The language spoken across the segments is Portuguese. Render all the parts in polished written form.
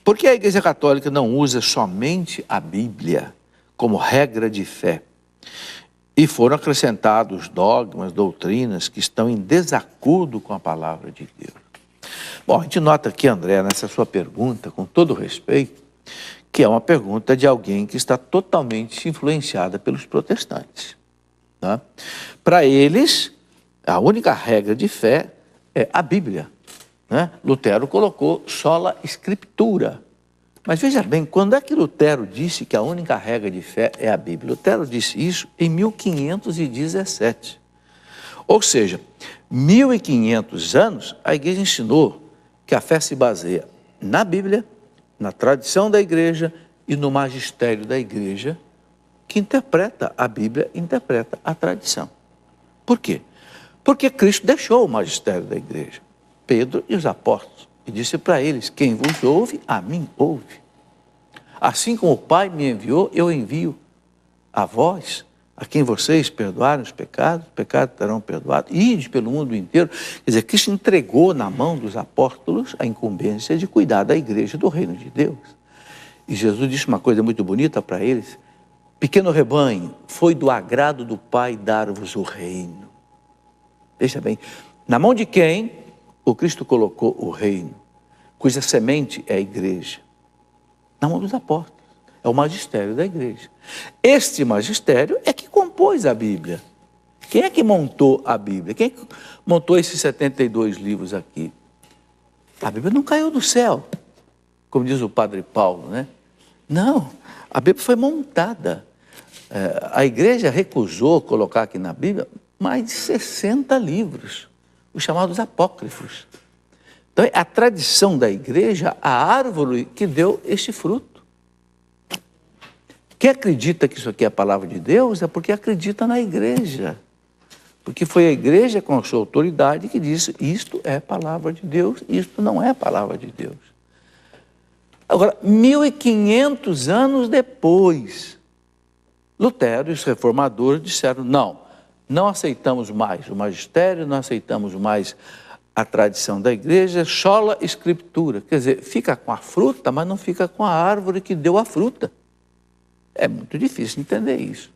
Por que a Igreja Católica não usa somente a Bíblia como regra de fé? E foram acrescentados dogmas, doutrinas que estão em desacordo com a palavra de Deus. Bom, a gente nota aqui, André, nessa sua pergunta, com todo respeito, que é uma pergunta de alguém que está totalmente influenciada pelos protestantes. Tá? Para eles, a única regra de fé é a Bíblia. Né? Lutero colocou sola scriptura. Mas veja bem, quando é que Lutero disse que a única regra de fé é a Bíblia? Lutero disse isso em 1517. Ou seja, 1500 anos, a igreja ensinou que a fé se baseia na Bíblia, na tradição da igreja e no magistério da igreja, que interpreta a Bíblia, interpreta a tradição. Por quê? Porque Cristo deixou o magistério da igreja, Pedro e os apóstolos, e disse para eles: quem vos ouve, a mim ouve. Assim como o Pai me enviou, eu envio a vós, a quem vocês perdoarem os pecados terão perdoado, ide pelo mundo inteiro. Quer dizer, Cristo entregou na mão dos apóstolos a incumbência de cuidar da igreja do reino de Deus. E Jesus disse uma coisa muito bonita para eles: pequeno rebanho, foi do agrado do Pai dar-vos o reino. Veja bem, na mão de quem o Cristo colocou o reino, cuja semente é a igreja? Na mão dos apóstolos. É o magistério da igreja. Este magistério é que compôs a Bíblia. Quem é que montou a Bíblia? Quem é que montou esses 72 livros aqui? A Bíblia não caiu do céu, como diz o padre Paulo, né? Não, a Bíblia foi montada. A igreja recusou colocar aqui na Bíblia mais de 60 livros, os chamados apócrifos. Então, é a tradição da igreja, a árvore que deu este fruto. Quem acredita que isso aqui é a palavra de Deus é porque acredita na igreja. Porque foi a igreja com a sua autoridade que disse: isto é palavra de Deus, isto não é palavra de Deus. Agora, 1500 anos depois, Lutero e os reformadores disseram: não aceitamos mais o magistério, não aceitamos mais a tradição da igreja, sola scriptura. Quer dizer, fica com a fruta, mas não fica com a árvore que deu a fruta. É muito difícil entender isso.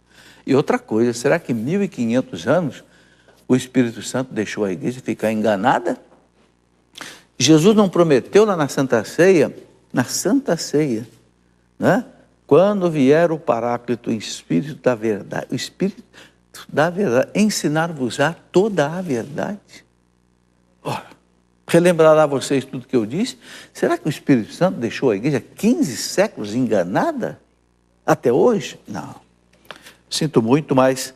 E outra coisa, será que em 1500 anos o Espírito Santo deixou a igreja ficar enganada? Jesus não prometeu lá na Santa Ceia, né? Quando vier o Paráclito, o Espírito da verdade, ensinar-vos-á toda a verdade. Ora, relembrará vocês tudo que eu disse? Será que o Espírito Santo deixou a igreja 15 séculos enganada? Até hoje? Não. Sinto muito, mas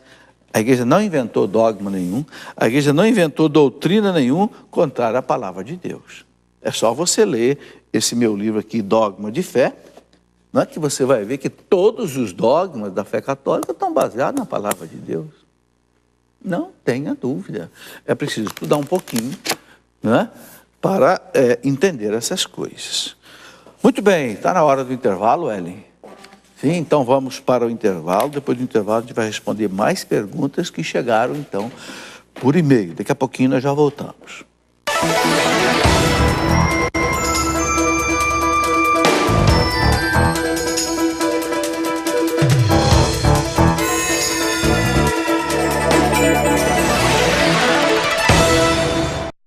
a igreja não inventou dogma nenhum, a igreja não inventou doutrina nenhuma contrária à palavra de Deus. É só você ler esse meu livro aqui, Dogma de Fé, não é, que você vai ver que todos os dogmas da fé católica estão baseados na palavra de Deus. Não tenha dúvida. É preciso estudar um pouquinho, né, para entender essas coisas. Muito bem, está na hora do intervalo, Ellen? Sim, então vamos para o intervalo. Depois do intervalo a gente vai responder mais perguntas que chegaram, então, por e-mail. Daqui a pouquinho nós já voltamos.